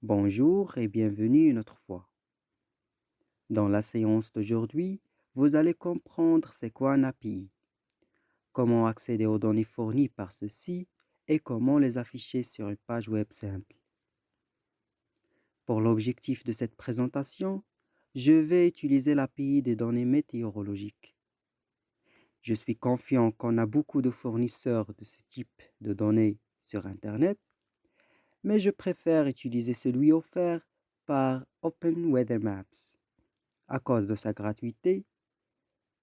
Bonjour et bienvenue une autre fois. Dans la séance d'aujourd'hui, vous allez comprendre c'est quoi un API, comment accéder aux données fournies par ceci et comment les afficher sur une page web simple. Pour l'objectif de cette présentation, je vais utiliser l'API des données météorologiques. Je suis confiant qu'on a beaucoup de fournisseurs de ce type de données sur Internet, mais je préfère utiliser celui offert par Open Weather Maps à cause de sa gratuité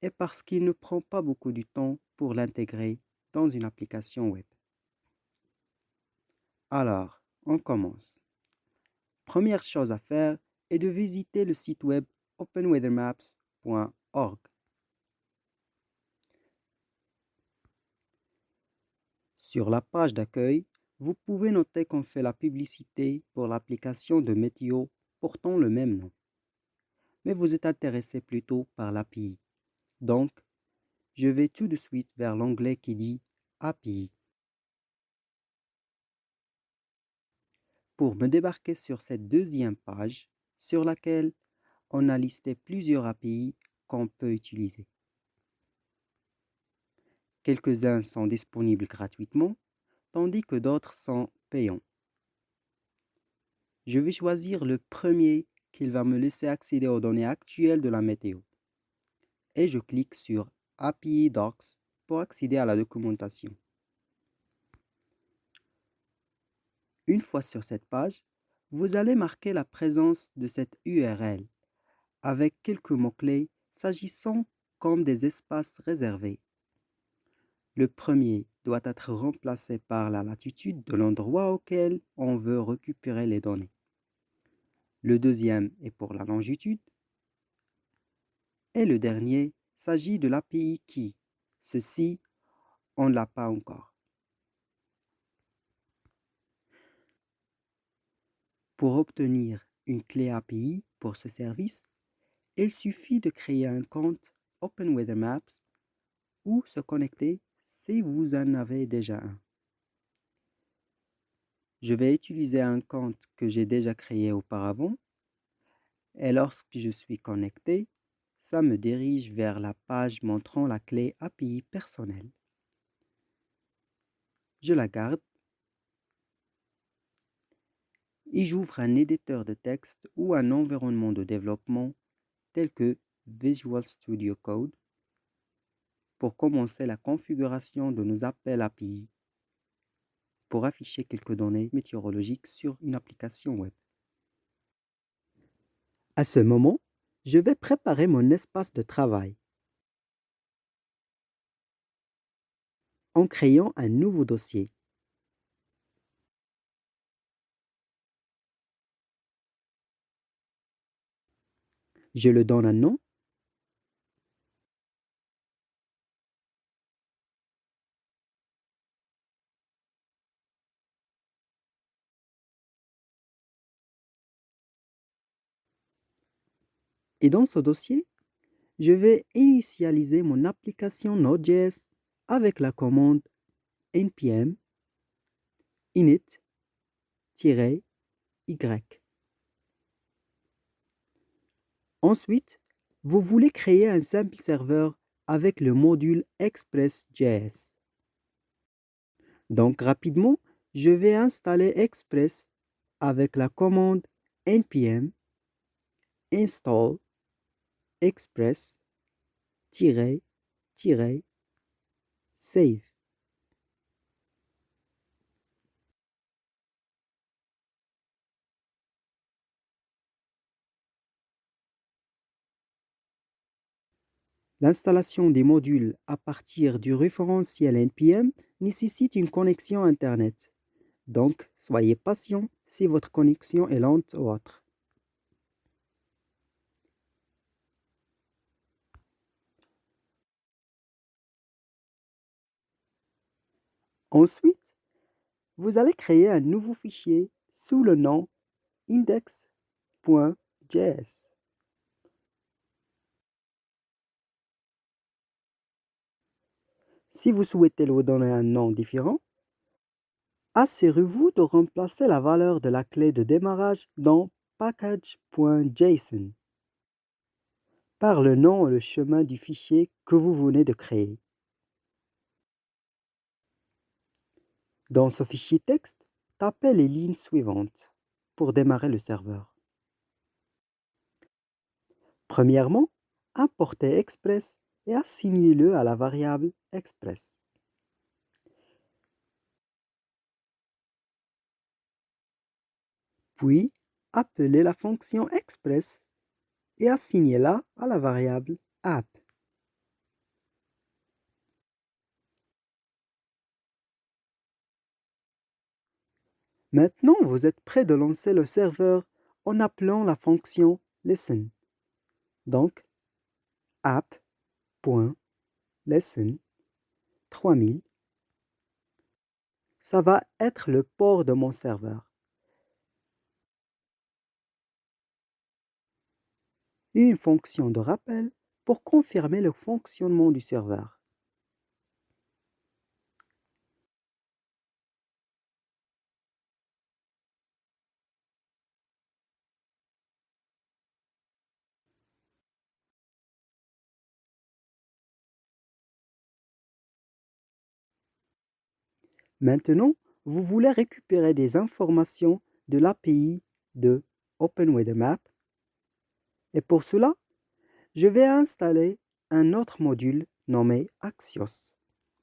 et parce qu'il ne prend pas beaucoup de temps pour l'intégrer dans une application web. Alors, on commence. Première chose à faire est de visiter le site web openweathermaps.org. Sur la page d'accueil, vous pouvez noter qu'on fait la publicité pour l'application de météo portant le même nom. Mais vous êtes intéressé plutôt par l'API. Donc, je vais tout de suite vers l'onglet qui dit API. Pour me débarquer sur cette deuxième page, sur laquelle on a listé plusieurs API qu'on peut utiliser. Quelques-uns sont disponibles gratuitement, tandis que d'autres sont payants. Je vais choisir le premier qui va me laisser accéder aux données actuelles de la météo. Et je clique sur API Docs pour accéder à la documentation. Une fois sur cette page, vous allez marquer la présence de cette URL avec quelques mots-clés s'agissant comme des espaces réservés. Le premier doit être remplacé par la latitude de l'endroit auquel on veut récupérer les données. Le deuxième est pour la longitude. Et le dernier s'agit de l'API Key. Ceci, on ne l'a pas encore. Pour obtenir une clé API pour ce service, il suffit de créer un compte OpenWeatherMaps ou se connecter si vous en avez déjà un. Je vais utiliser un compte que j'ai déjà créé auparavant et lorsque je suis connecté, ça me dirige vers la page montrant la clé API personnelle. Je la garde et j'ouvre un éditeur de texte ou un environnement de développement tel que Visual Studio Code pour commencer la configuration de nos appels API pour afficher quelques données météorologiques sur une application web. À ce moment, je vais préparer mon espace de travail en créant un nouveau dossier. Je le donne un nom et dans ce dossier, je vais initialiser mon application Node.js avec la commande npm init-y. Ensuite, vous voulez créer un simple serveur avec le module Express.js. Donc rapidement, je vais installer Express avec la commande npm install express-save. L'installation des modules à partir du référentiel npm nécessite une connexion Internet. Donc, soyez patient si votre connexion est lente ou autre. Ensuite, vous allez créer un nouveau fichier sous le nom index.js. Si vous souhaitez lui donner un nom différent, Assurez-vous de remplacer la valeur de la clé de démarrage dans package.json par le nom et le chemin du fichier que vous venez de créer. Dans ce fichier texte, tapez les lignes suivantes pour démarrer le serveur. Premièrement, importez Express et assignez-le à la variable Express. Puis, appelez la fonction Express et assignez-la à la variable App. Maintenant, vous êtes prêt de lancer le serveur en appelant la fonction listen. Donc, app.listen 3000. Ça va être le port de mon serveur. Et une fonction de rappel pour confirmer le fonctionnement du serveur. Maintenant, vous voulez récupérer des informations de l'API de OpenWeatherMap. Et pour cela, je vais installer un autre module nommé Axios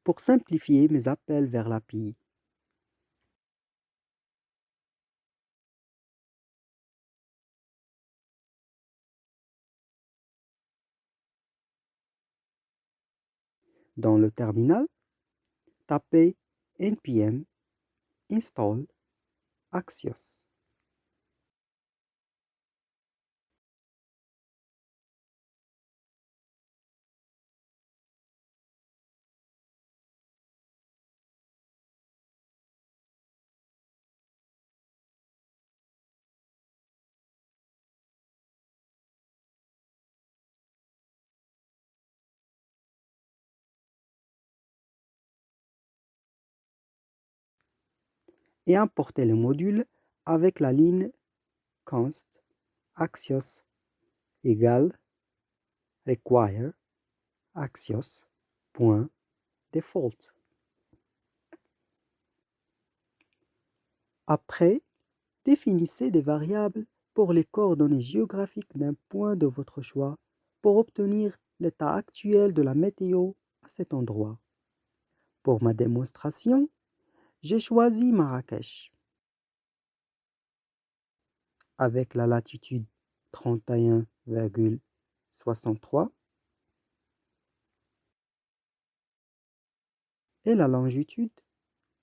pour simplifier mes appels vers l'API. Dans le terminal, tapez npm install Axios. Et importez le module avec la ligne const axios égale require axios.default. Après, définissez des variables pour les coordonnées géographiques d'un point de votre choix pour obtenir l'état actuel de la météo à cet endroit. Pour ma démonstration, j'ai choisi Marrakech avec la latitude 31,63 et la longitude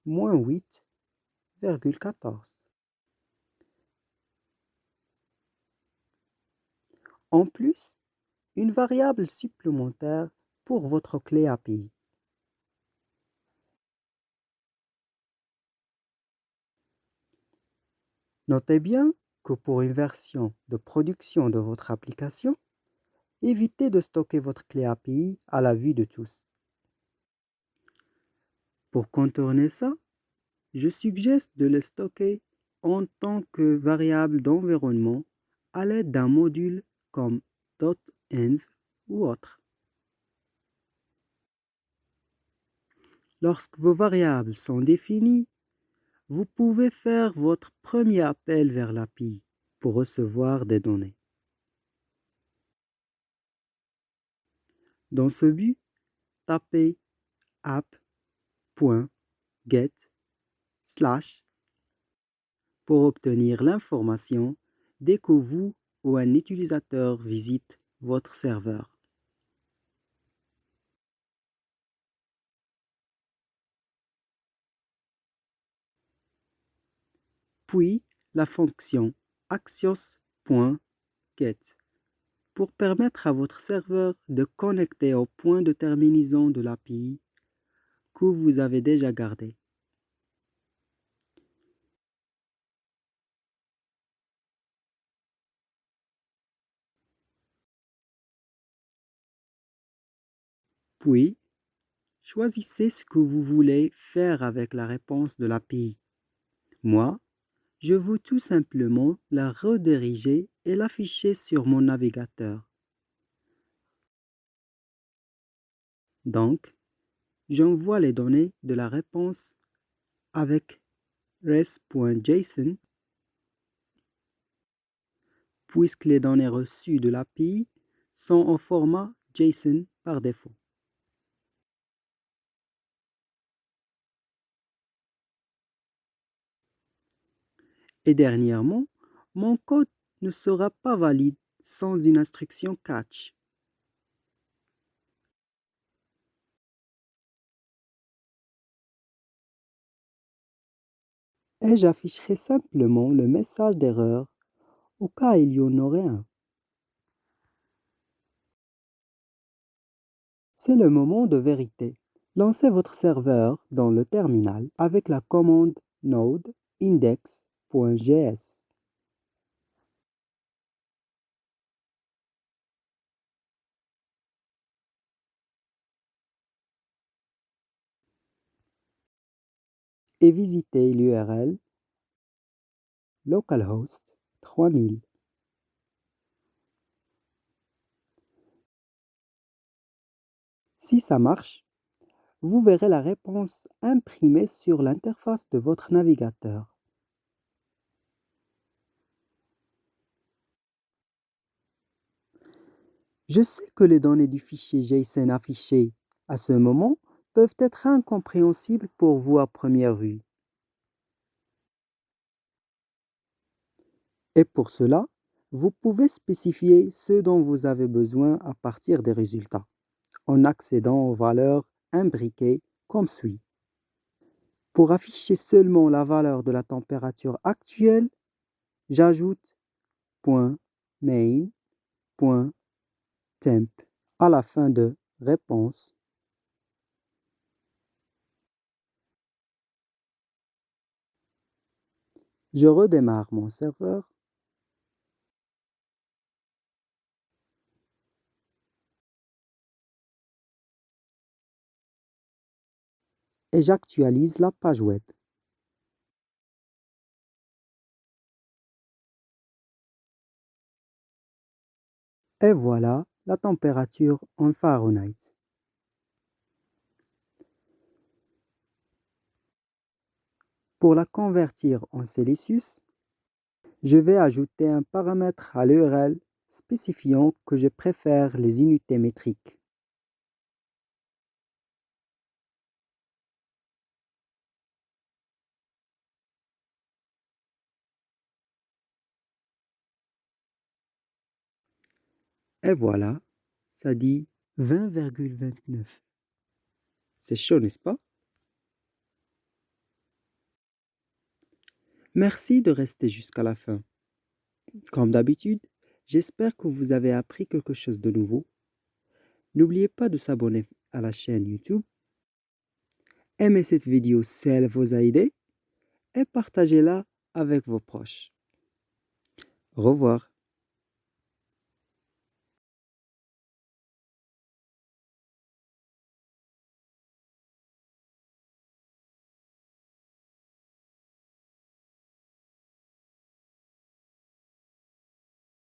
-8,14. En plus, une variable supplémentaire pour votre clé API. Notez bien que pour une version de production de votre application, évitez de stocker votre clé API à la vue de tous. Pour contourner ça, je suggère de le stocker en tant que variable d'environnement à l'aide d'un module comme .env ou autre. Lorsque vos variables sont définies, vous pouvez faire votre premier appel vers l'API pour recevoir des données. Dans ce but, tapez app.get/ pour obtenir l'information dès que vous ou un utilisateur visite votre serveur. Puis la fonction axios.get pour permettre à votre serveur de connecter au point de terminaison de l'API que vous avez déjà gardé. Puis, choisissez ce que vous voulez faire avec la réponse de l'API. Moi, je veux tout simplement la rediriger et l'afficher sur mon navigateur. Donc, j'envoie les données de la réponse avec res.json puisque les données reçues de l'API sont en format JSON par défaut. Et dernièrement, mon code ne sera pas valide sans une instruction catch. Et j'afficherai simplement le message d'erreur au cas il y en aurait un. C'est le moment de vérité. Lancez votre serveur dans le terminal avec la commande node index.js. Et visitez l'URL localhost 3000. Si ça marche, vous verrez la réponse imprimée sur l'interface de votre navigateur. Je sais que les données du fichier JSON affiché à ce moment peuvent être incompréhensibles pour vous à première vue. Et pour cela, vous pouvez spécifier ce dont vous avez besoin à partir des résultats, en accédant aux valeurs imbriquées comme suit. Pour afficher seulement la valeur de la température actuelle, j'ajoute .main.temp à la fin de réponse. Je redémarre mon serveur et j'actualise la page web. Et voilà la température en Fahrenheit. Pour la convertir en Celsius, je vais ajouter un paramètre à l'URL spécifiant que je préfère les unités métriques. Et voilà, ça dit 20,29. C'est chaud, n'est-ce pas? Merci de rester jusqu'à la fin. Comme d'habitude, j'espère que vous avez appris quelque chose de nouveau. N'oubliez pas de s'abonner à la chaîne YouTube. Aimez cette vidéo si elle vous a aidé et partagez-la avec vos proches. Au revoir.